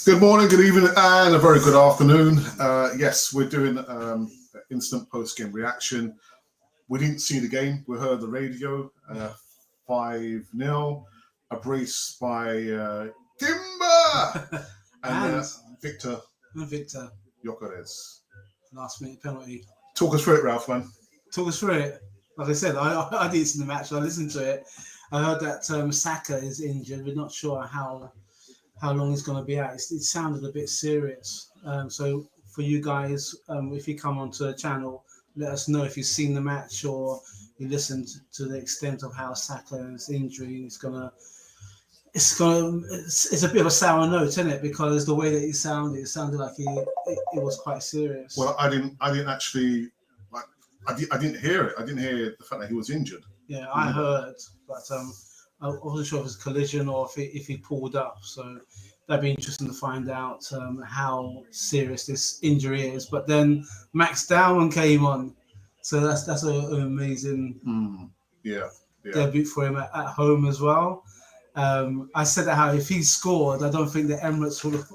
Good morning, good evening, and a very good afternoon. Yes, we're doing instant post-game reaction. We didn't see the game. We heard the radio. 5-0, a brace by Timber and Victor Gyökeres. Last minute penalty. Talk us through it, Ralph, man. Talk us through it. Like I said, I didn't see the match. I listened to it. I heard that Saka is injured. We're not sure how long he's going to be out. It sounded a bit serious. So for you guys, if you come onto the channel, let us know if you've seen the match or you listened to the extent of how Saka's injury is gonna. It's a bit of a sour note, isn't it? Because the way that it sounded like it was quite serious. Well, I didn't actually. I didn't hear it. I didn't hear the fact that he was injured. Yeah, I heard, but I wasn't sure if it was a collision or if he pulled up. So that'd be interesting to find out how serious this injury is. But then Max Dowman came on, so that's an amazing debut for him at home as well. I said that how if he scored, I don't think the Emirates would have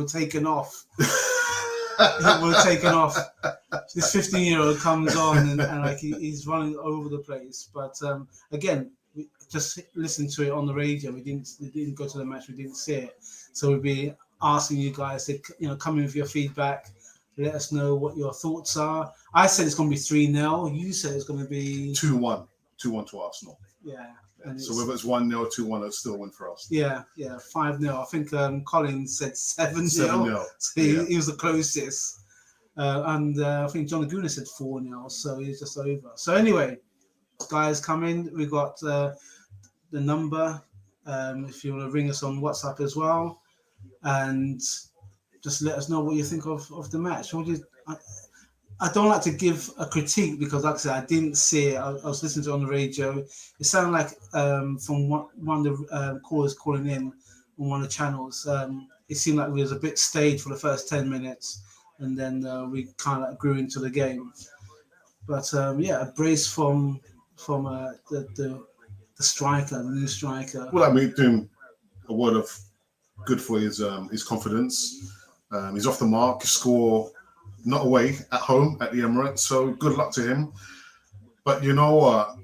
taken off. It would have taken off. This 15-year-old comes on and like he's running over the place. But again, we just listened to it on the radio. We didn't go to the match. We didn't see it. So we'd be asking you guys to come in with your feedback. Let us know what your thoughts are. I said it's going to be 3-0. You said it's going to be 2-1 to Arsenal. Yeah. So whether it's 1-0 or 2-1, it's still a win for us. Yeah, 5-0. I think Colin said 7-0. 7-0. So he was the closest. And I think John Laguna said 4-0. So he's just over. So anyway, guys, come in. We've got the number. If you want to ring us on WhatsApp as well. And just let us know what you think of the match. I don't like to give a critique because, like I said, I didn't see it. I was listening to it on the radio. It sounded like from one of the callers calling in on one of the channels, it seemed like we was a bit staged for the first 10 minutes, and then we kind of grew into the game. But a brace from the striker, the new striker. Well, I mean, doing a word of good for his confidence. He's off the mark. Score. Not away, at home at the Emirates, so good luck to him. But you know what?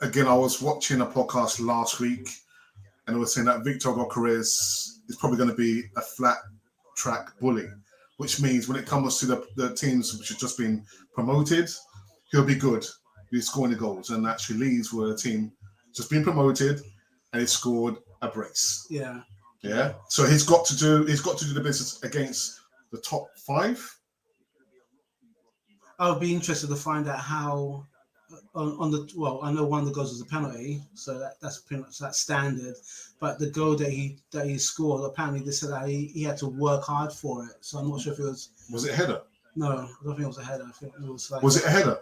Again, I was watching a podcast last week and I was saying that Victor Gyökeres is probably going to be a flat track bully, which means when it comes to the teams which have just been promoted, he'll be good. He's scoring the goals. And actually Leeds were a team just been promoted and he scored a brace. Yeah. Yeah. So he's got to do the business against the top 5. I would be interested to find out how I know one of the goals was a penalty, so that's pretty much that standard. But the goal that he scored, apparently they said that he had to work hard for it. So I'm not sure if it was. Was it a header? No, I don't think it was a header. I think it was like. Was it a header?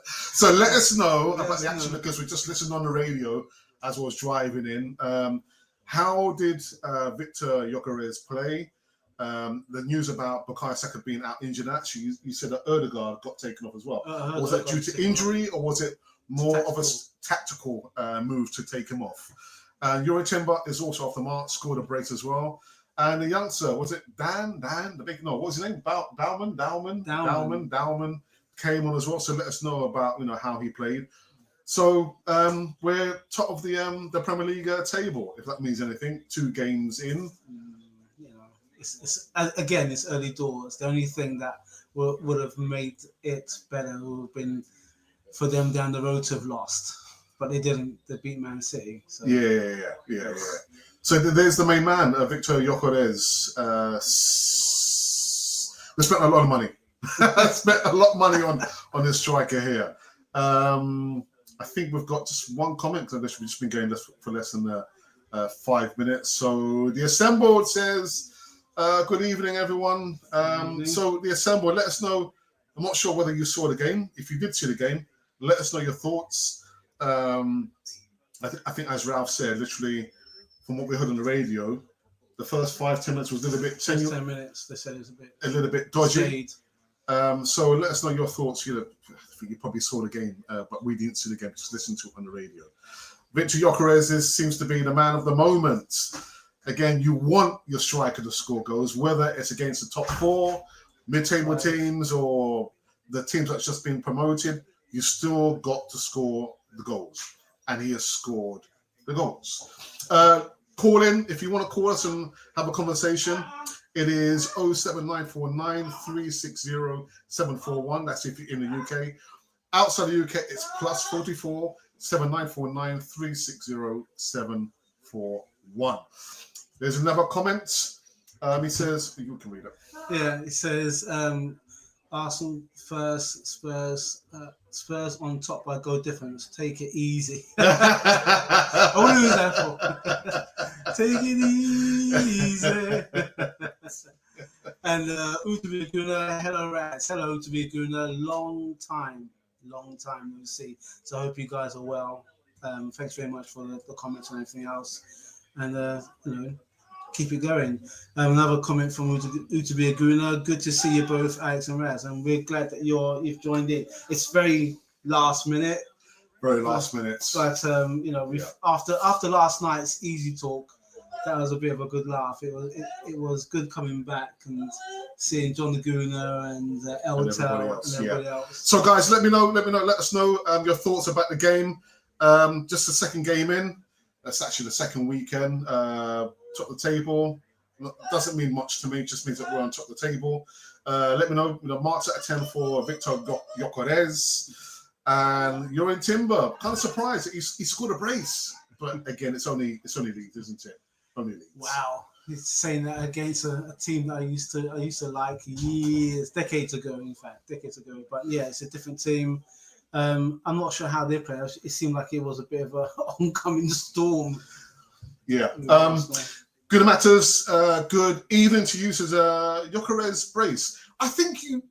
So let us know about the action because we just listened on the radio as I was driving in. How did Victor Gyökeres play? The news about Bukayo Saka being out injured, actually, you said that Ødegaard got taken off as well. Was that due to injury or was it more of a tactical move to take him off? Yuri Timber is also off the mark, scored a brace as well. And the youngster, was it Dan, what was his name? Dowman came on as well. So let us know about how he played. So we're top of the Premier League table, if that means anything. 2 games in. It's early doors. The only thing that would have made it better would have been for them down the road to have lost, but they didn't. They beat Man City. So. Yeah. So there's the main man, Victor Gyökeres. We spent a lot of money. Spent a lot of money on this striker here. I think we've got just one comment because we've just been going for less than 5 minutes. So the Assembled says, good evening, everyone. So the Assembled, let us know. I'm not sure whether you saw the game. If you did see the game, let us know your thoughts. I think as Ralph said, literally, from what we heard on the radio, the first 5-10 minutes was a little bit 10 minutes. They said it was a little bit dodgy. Shade. So let us know your thoughts. I think you probably saw the game, but we didn't see the game. Just listen to it on the radio. Victor Gyökeres seems to be the man of the moment. Again, you want your striker to score goals, whether it's against the top 4, mid-table teams, or the teams that's just been promoted. You still got to score the goals, and he has scored the goals. Call in if you want to call us and have a conversation. It is 07949 360 741. That's if you're in the UK. Outside the UK, it's +44 7949 360 741. There's another comment. He says, you can read it. Yeah, it says Arsenal first, Spurs on top by goal difference. Take it easy. I wonder who's that for. Take it easy. And Utubi Guna, hello Rats. Hello Utubi Guna. Long time no see. So I hope you guys are well. Thanks very much for the comments and everything else. And keep it going. Another comment from Utubi Aguna. Good to see you both, Alex and Raz. And we're glad that you've joined in. It's very last minute. Very last minute. But after last night's easy talk, that was a bit of a good laugh. It was good coming back and seeing John Laguna and Eltel and everybody else. So guys, let us know your thoughts about the game. Just the second game in. That's actually the second weekend. Top of the table. Doesn't mean much to me. It just means that we're on top of the table. Let me know. Mark's at a 10 for Victor Gyökeres. And you're in Timber. Kind of surprised that he scored a brace. But again, it's only Leeds, isn't it? Only Leeds. Wow. He's saying that against a team that I used to like decades ago. But yeah, it's a different team. I'm not sure how they play. It seemed like it was a bit of an oncoming storm. Yeah. Good matters. Good evening to you, says Gyökeres brace. I think you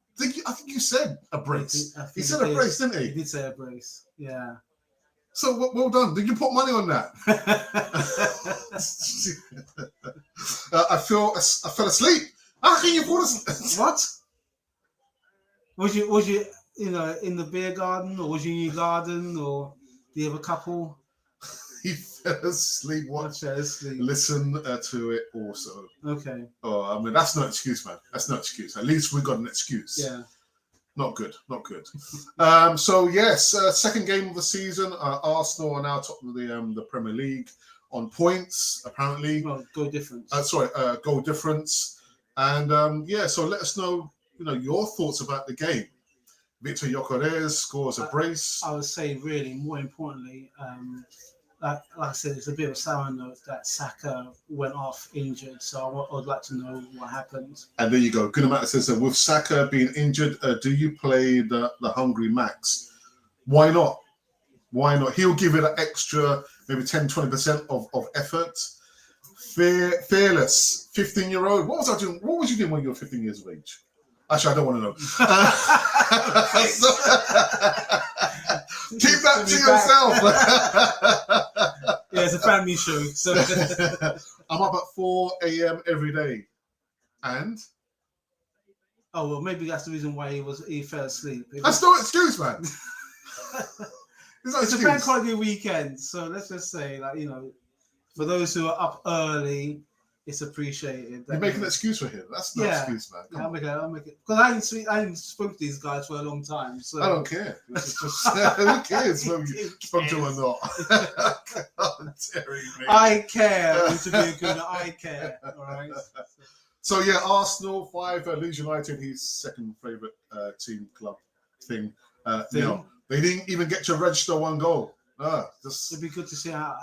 said a brace. He said a brace, didn't he? He did say a brace. Yeah. So well done. Did you put money on that? I fell asleep. How can you fall asleep? What? Was you in the beer garden, or was you in your garden, or do you have a couple? He fell asleep. Listen to it also. Okay. Oh, I mean, that's no excuse, man. That's no excuse. At least we got an excuse. Yeah. Not good. So yes, second game of the season. Arsenal are now top of the Premier League on points, apparently. Well, goal difference. Goal difference. And so let us know, your thoughts about the game. Victor Gyökeres scores a brace. I would say, really, more importantly, like I said, it's a bit of a sour note that Saka went off injured. So I would like to know what happened. And there you go. Gunnar says, with Saka being injured, do you play the hungry Max? Why not? He'll give it an extra, maybe 10-20% of effort. Fearless, 15-year-old. What was I doing? What was you doing when you were 15 years of age? Actually, I don't want to know. Keep that to yourself. Yeah, it's a family show. So I'm up at 4 a.m. every day. And? Oh, well, maybe that's the reason why he fell asleep. That's no excuse, man. It's a bank holiday weekend. So let's just say, for those who are up early, it's appreciated. You're making an excuse for him. That's no excuse, man. I'll make it. Because I haven't spoken to these guys for a long time. So I don't care. Who cares whether you spoke to them or not? I care. To be good, I care. All right. So yeah, Arsenal 5, Leeds United, his second favourite team club thing. They didn't even get to register one goal. It'd be good to see how.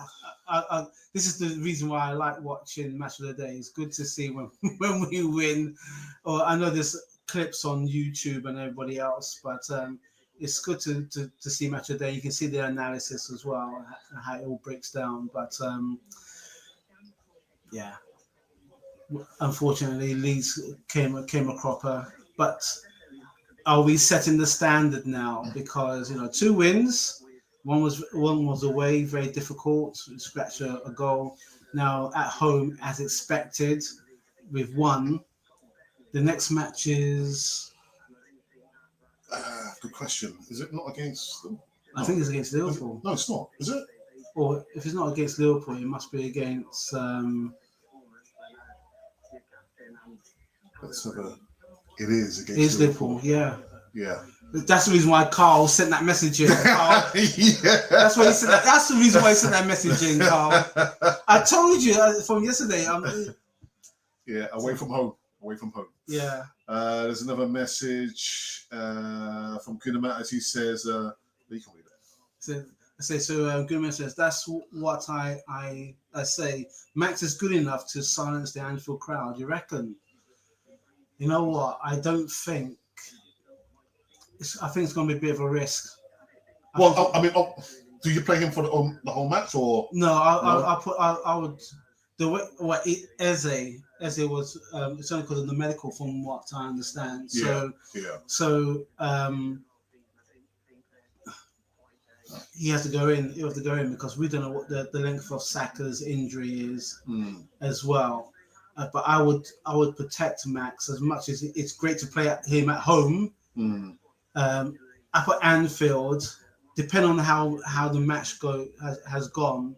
This is the reason why I like watching Match of the Day. It's good to see when we win. Or I know there's clips on YouTube and everybody else, but it's good to see Match of the Day. You can see the analysis as well, how it all breaks down. But unfortunately, Leeds came a cropper. But are we setting the standard now? Because 2 wins. One was away, very difficult, scratch a goal. Now at home, as expected, we've won. The next match is Good question. Is it not against them? I think it's against Liverpool. No, it's not. Is it? Or if it's not against Liverpool, it must be against. Let's have a. It is against. It is Liverpool. Yeah. Yeah. That's the reason why Carl sent that message in. Carl. Yeah. That's why he sent that. That's the reason why he sent that message in, Carl. I told you from yesterday. Yeah, away from home. Away from home. Yeah. There's another message from Kunamat as he says, you can read it. So Goodman says, that's what I say. Max is good enough to silence the Anfield crowd. You reckon? You know what? I don't think. I think it's going to be a bit of a risk. Do you play him for the whole match or? No, I would. The way what Eze was, it's only because of the medical, from what I understand. So he has to go in. He has to go in because we don't know what the length of Saka's injury is as well. But I would protect Max as much as it's great to play him at home. Up at Anfield, depending on how the match has gone.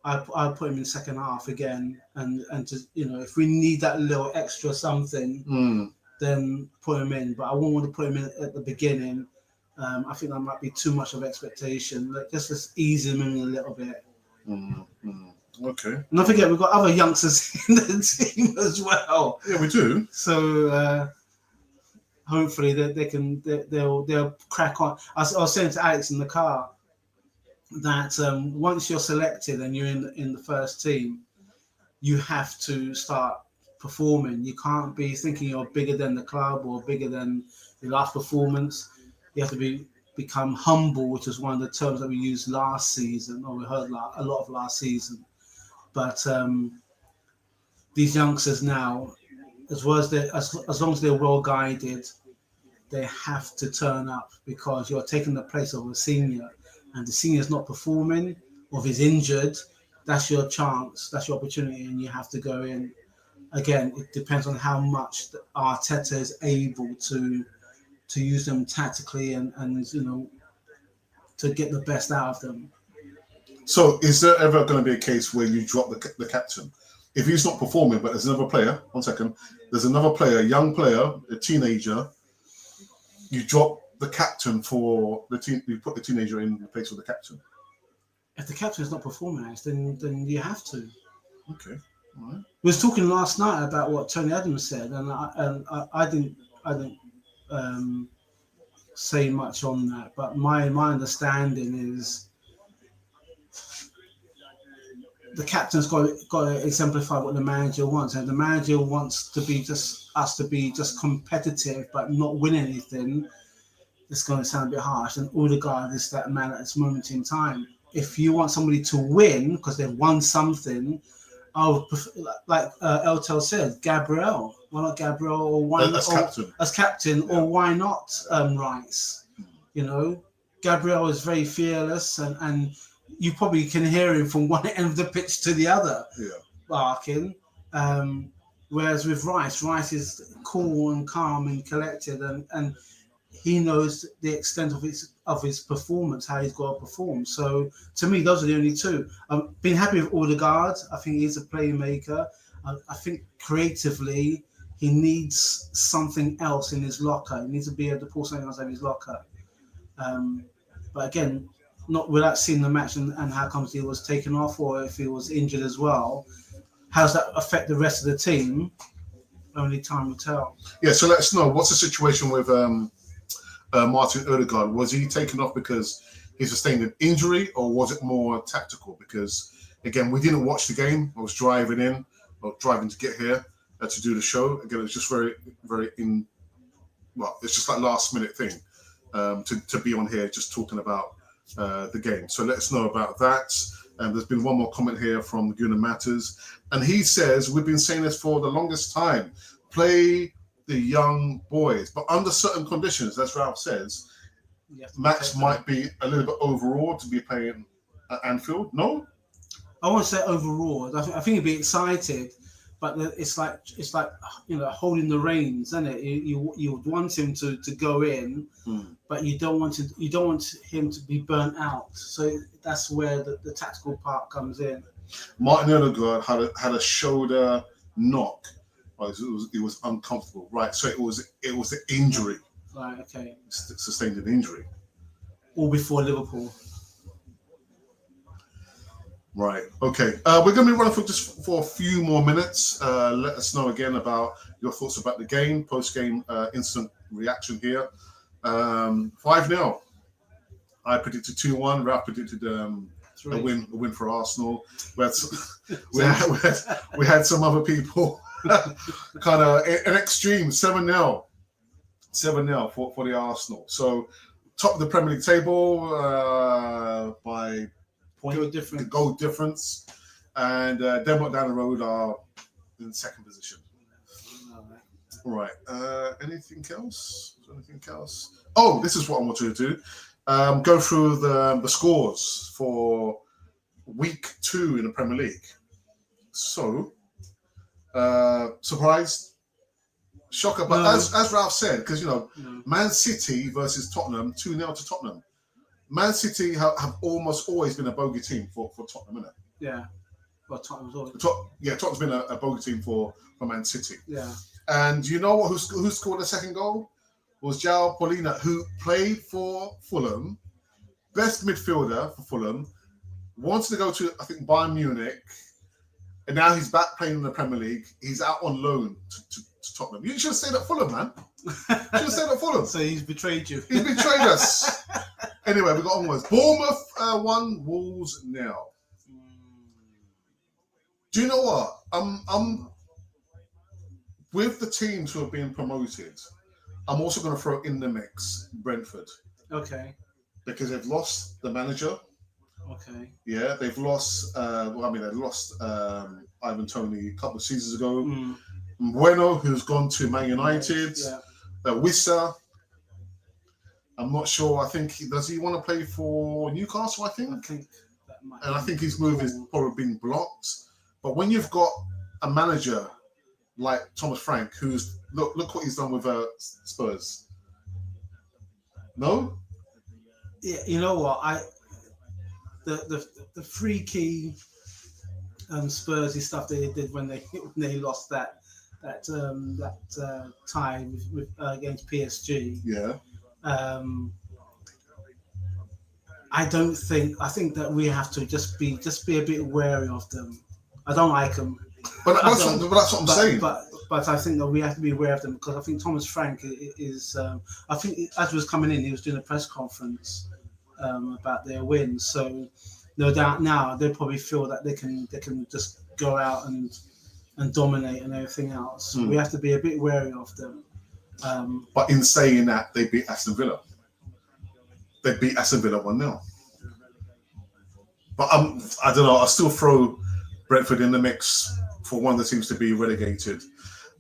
I'll put him in second half again, and to if we need that little extra something, then put him in. But I won't want to put him in at the beginning. I think that might be too much of expectation. Just ease him in a little bit. Okay. And don't forget, we've got other youngsters in the team as well. Yeah, we do. So hopefully they'll crack on. I was saying to Alex in the car that once you're selected and you're in the first team, you have to start performing. You can't be thinking you're bigger than the club or bigger than the last performance. You have to become humble, which is one of the terms that we used last season, or we heard a lot of last season. But these youngsters now, as long as they're well guided, they have to turn up, because you're taking the place of a senior. And the senior's not performing, or if he's injured, that's your chance, that's your opportunity, and you have to go in. Again, it depends on how much Arteta is able to use them tactically and to get the best out of them. So is there ever going to be a case where you drop the captain? If he's not performing, but there's another player, there's another player, a young player, a teenager, you drop the captain for the team, you put the teenager in the place of the captain. If the captain is not performing, then you have to. Okay, all right. We was talking last night about what Tony Adams said, and I didn't say much on that. But my understanding is the captain's got to exemplify what the manager wants, and the manager wants to be just competitive but not win anything. It's going to sound a bit harsh, and Odegaard is that man at this moment in time. If you want somebody to win because they've won something, I would prefer, like Eltel said, Gabriel. Why not Gabriel, or why not as captain, or why not Rice? Gabriel is very fearless, and you probably can hear him from one end of the pitch to the other, barking. Whereas with Rice is cool and calm and collected, and he knows the extent of his performance, how he's got to perform. So to me, those are the only two. I've been happy with Odegaard. I think he's a playmaker. I think creatively, he needs something else in his locker. He needs to be able to pull something else out of his locker. But again, not without seeing the match and how comes he was taken off, or if he was injured as well. How does that affect the rest of the team? Only time will tell. Yeah, so let us know. What's the situation with Martin Odegaard? Was he taken off because he sustained an injury, or was it more tactical? Because, again, we didn't watch the game. I was driving to get here to do the show. Again, it was just very, very it's just like last minute thing to be on here just talking about the game. So let us know about that. There's been one more comment here from Guna Matters, and he says, we've been saying this for the longest time, play the young boys, but under certain conditions, as Ralph says, Max might be a little bit overawed to be playing at Anfield. No? I won't say overawed. I think he'd be excited, but but it's like holding the reins, isn't it? You would want him to go in, but you don't want him to be burnt out. So that's where the tactical part comes in. Martin Odegaard had a shoulder knock. Oh, it was uncomfortable, right? So it was the injury. Right. Okay. Sustained an injury. All before Liverpool. Right. Okay. We're going to be running for a few more minutes. Let us know again about your thoughts about the game, post-game instant reaction here. 5-0. I predicted 2-1. Ralph predicted a win for Arsenal. We had some other people kind of an extreme 7-0 for the Arsenal. So top of the Premier League table by goal difference, and Denmark down the road are in second position. All right. Anything else? Oh, this is what I wanted to do. Go through the scores for week 2 in the Premier League. So, surprised, shocker, but as Ralph said, because Man City versus Tottenham, 2-0 to Tottenham. Man City have almost always been a bogey team for Tottenham, isn't it? Yeah. Well, Tottenham's always. Tottenham's been a bogey team for Man City. Yeah. And you know what? Who scored the second goal? Was João Paulina, who played for Fulham, best midfielder for Fulham, wanted to go to, I think, Bayern Munich, and now he's back playing in the Premier League. He's out on loan to Tottenham. You should have stayed at Fulham, man. You should have stayed at Fulham. So he's betrayed you. He's betrayed us. Anyway, we got onwards. Bournemouth 1, Wolves 0. Do you know what? I'm with the teams who have been promoted. I'm also going to throw in the mix Brentford. Okay. Because they've lost the manager. Okay. Yeah, they've lost. They lost Ivan Toney a couple of seasons ago. Bueno, who's gone to Man United. Yeah. Wissa. I'm not sure. I think does he want to play for Newcastle? I think that might. And I think his move is probably been blocked. But when you've got a manager like Thomas Frank, who's look what he's done with Spurs. No. Yeah, you know what? The freaky Spursy stuff they did when they lost that tie with against PSG. Yeah. I think that we have to just be a bit wary of them. I don't like them. But that's what I'm saying. But I think that we have to be aware of them because I think Thomas Frank is. I think as he was coming in, he was doing a press conference about their wins. So no doubt now they probably feel that they can just go out and dominate and everything else. So we have to be a bit wary of them. But in saying that, they beat Aston Villa. They beat Aston Villa 1-0. But I don't know. I'll still throw Brentford in the mix for one of the teams to be relegated.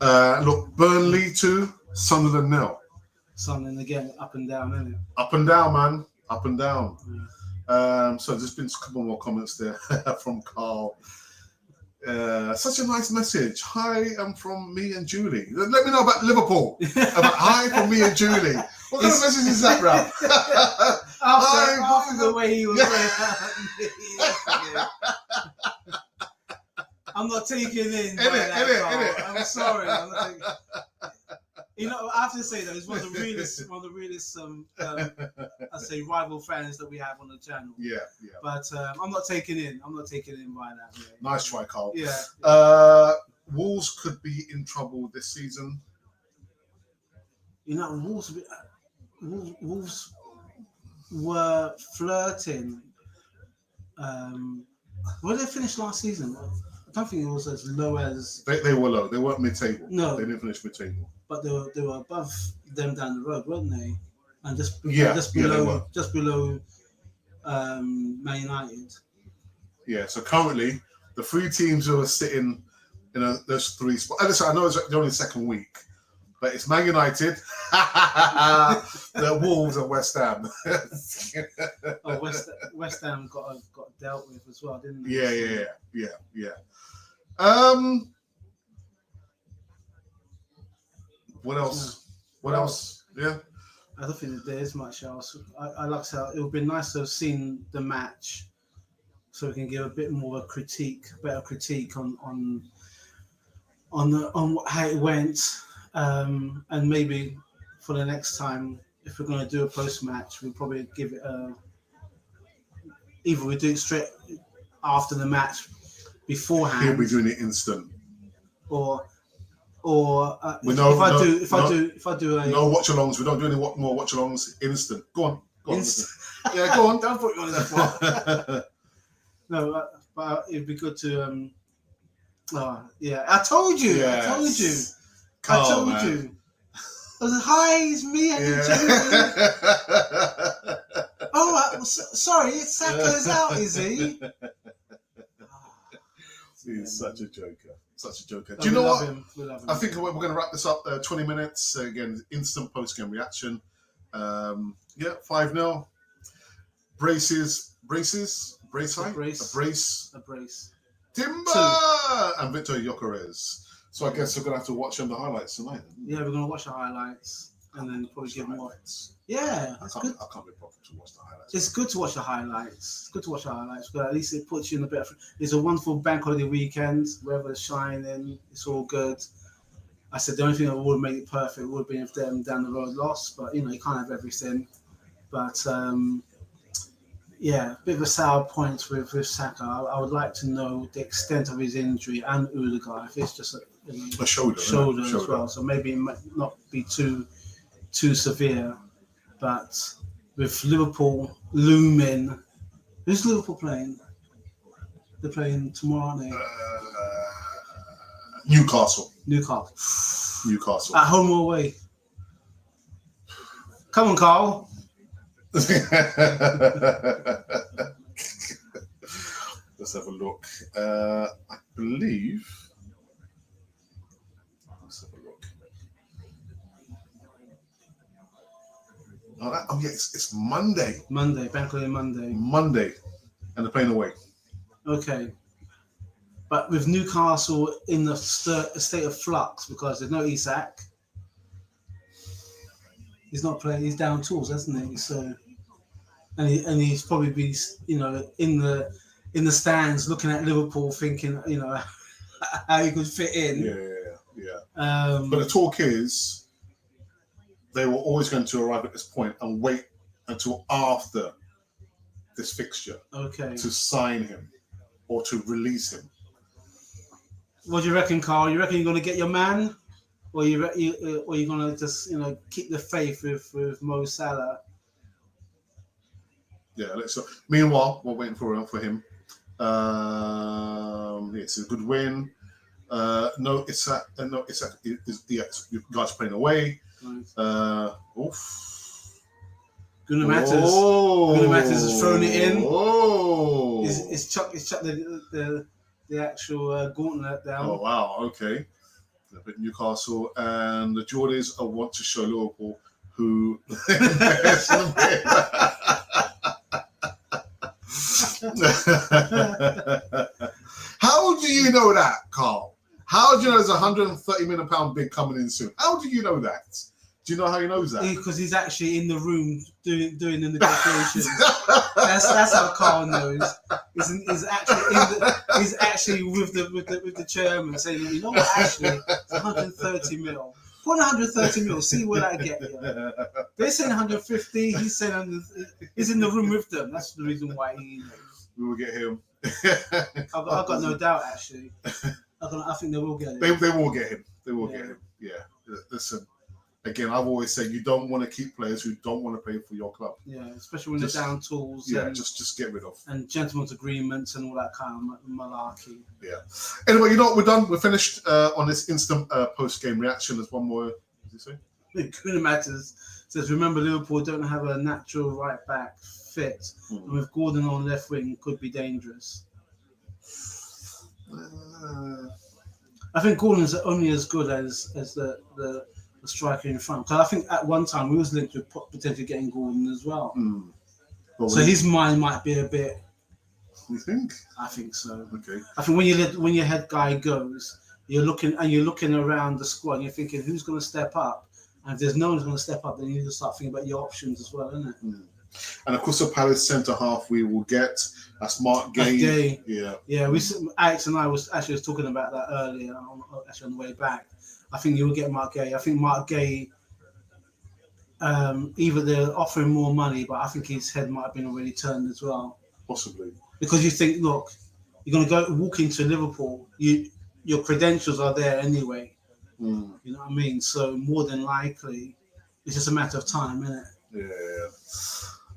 Look, Burnley 2, Sunderland 0. Sunderland again, up and down, isn't it? Up and down, man. Up and down. Yeah. So there's been a couple more comments there from Carl. Such a nice message. Hi, I'm from me and Julie. Let me know about Liverpool. Hi from me and Julie. What kind of message is that, Ralph? After the way he was I'm not taking in. I'm sorry. I'm not taking... You know, I have to say though, it's one of the realest, I say rival fans that we have on the channel. Yeah. But I'm not taking in by that. Way. Nice try, Carl. Yeah. Wolves could be in trouble this season. You know, Wolves were flirting. Where did they finish last season? I don't think it was as low as they were low. They weren't mid-table. No, they didn't finish mid-table. But they were above them down the road, weren't they? And just below Man United. Yeah. So currently, the 3 teams who are sitting in those 3 spots. Listen, I know it's only the second week, but it's Man United, the Wolves, and West Ham. West Ham got dealt with as well, didn't they? Yeah. What else? What Well, else? Yeah. I don't think that there is much else. I like to say it would be nice to have seen the match, so we can give a bit more of a better critique on how it went, and maybe for the next time, if we're going to do a post match, we'll probably give it either we do it straight after the match beforehand. He'll be doing it instant. Or if I do a no watch-alongs. We don't do any more watch-alongs. Instant. Go on. Yeah, go on. Don't put me on the spot. No, but it'd be good to. Yeah, I told you. Yes. I told you. Carl, I told man. you. I was like, hi, it's me. Oh, sorry, Saka's out, is he? He's such a joker. Such a joker. Do you know what? We love him. I think we're going to wrap this up. 20 minutes. Again, instant post-game reaction. 5-0. Brace high. A brace. Timber! 2. And Victor Gyökeres. So I guess we're going to have to watch the highlights tonight. Yeah, we're going to watch the highlights and then probably give more. Yeah, I can't be bothered to watch the highlights. It's good to watch the highlights. But at least it puts you in a bit of. It's a wonderful bank holiday weekend. Weather's shining. It's all good. I said the only thing that would make it perfect would be if them down the road lost. But you can't have everything. But a bit of a sour point with Saka. I would like to know the extent of his injury and Udegaard. If it's just a shoulder as well. So maybe it might not be too severe. But with Liverpool looming, who's Liverpool playing? They're playing tomorrow, aren't they? Newcastle. At home or away? Come on, Carl. Let's have a look. I believe. Let's have a look. Oh yeah, it's Monday. Bank holiday Monday, and they're playing away. Okay, but with Newcastle in the state of flux because there's no Isak. He's not playing. He's down tools, hasn't he? So, and he's probably be in the stands looking at Liverpool, thinking how he could fit in. Yeah. But the talk is, they were always going to arrive at this point and wait until after this fixture to sign him or to release him. What do you reckon, Carl? You reckon you're going to get your man, or you're going to just keep the faith with Mo Salah? Yeah. Meanwhile, we're waiting for him. It's a good win. It's you guys playing away. Gunnar Matters has thrown it in. It's chucked the actual gauntlet down. Oh wow, okay. Newcastle and the Geordies want to show Liverpool who. How do you know that, Carl? How do you know there's a £130 million bid coming in soon? How do you know that? Do you know how he knows that? Because he's actually in the room doing the negotiations. that's how Carl knows. He's actually with the chairman saying, you know what? Actually, it's 130 mil. Put 130 mil. See where that get you. They're saying 150. He's saying he's in the room with them. That's the reason why he knows. We will get him. I've got no doubt. Actually, I think they will get him. They will get him. They will get him. Yeah. Listen. Again, I've always said you don't want to keep players who don't want to play for your club. Yeah, especially when they're down tools. Yeah, just get rid of. And gentlemen's agreements and all that kind of malarkey. Yeah. Anyway, you know what? We're done. We're finished on this instant post-game reaction. There's one more. What did you say? Gunnar Matters says, remember Liverpool don't have a natural right back fit. And with Gordon on left wing, could be dangerous. I think Gordon's only as good as the striker in front. Because I think at one time we was linked with potentially getting Gordon as well. So his mind might be a bit. You think? I think so. Okay. I think when your head guy goes, you're looking around the squad, and you're thinking who's going to step up. And if there's no one's going to step up, then you need to start thinking about your options as well, isn't it? And of course, the Palace centre half we will get. That's Mark Gay. Yeah. Alex and I was talking about that earlier, actually on the way back. I think you will get Mark Gay. I think Mark Gay, either they're offering more money, but I think his head might have been already turned as well. Possibly. Because you think, look, you're going to walk into Liverpool, your credentials are there anyway. You know what I mean? So more than likely, it's just a matter of time, isn't it? Yeah.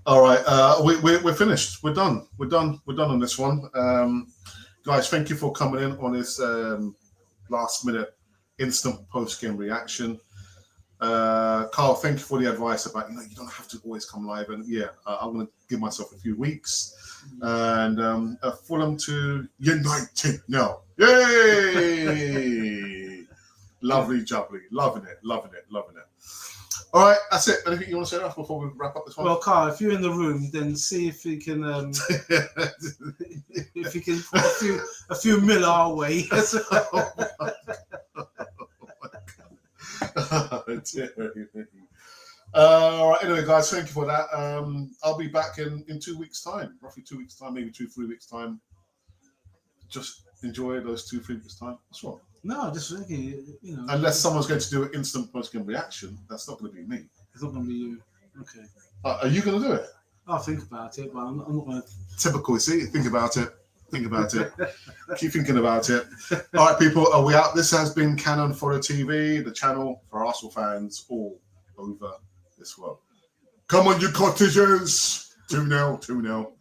All right, we're finished. We're done. We're done on this one. Guys, thank you for coming in on this last minute instant post game reaction. Carl, thank you for the advice about you don't have to always come live, and I'm going to give myself a few weeks and Fulham to United now. Yay! Lovely jubbly, loving it. All right, that's it. Anything you want to say before we wrap up this one? Well, Carl, if you're in the room, then see if you can if you can put a few mil our way. All right. Anyway, guys, thank you for that. I'll be back in 2 weeks' time, roughly 2 weeks' time, maybe 2-3 weeks' time. Just enjoy those 2-3 weeks' time. What's wrong? No, just thinking, Unless someone's going to do an instant post-game reaction, that's not going to be me. It's not going to be you. Okay. Are you going to do it? I'll think about it, but I'm not going to. Typical, you see? Think about it. Keep thinking about it. All right, people, are we out? This has been Cannon Fodder TV, the channel for Arsenal fans all over this world. Come on, you cottagers. 2-0.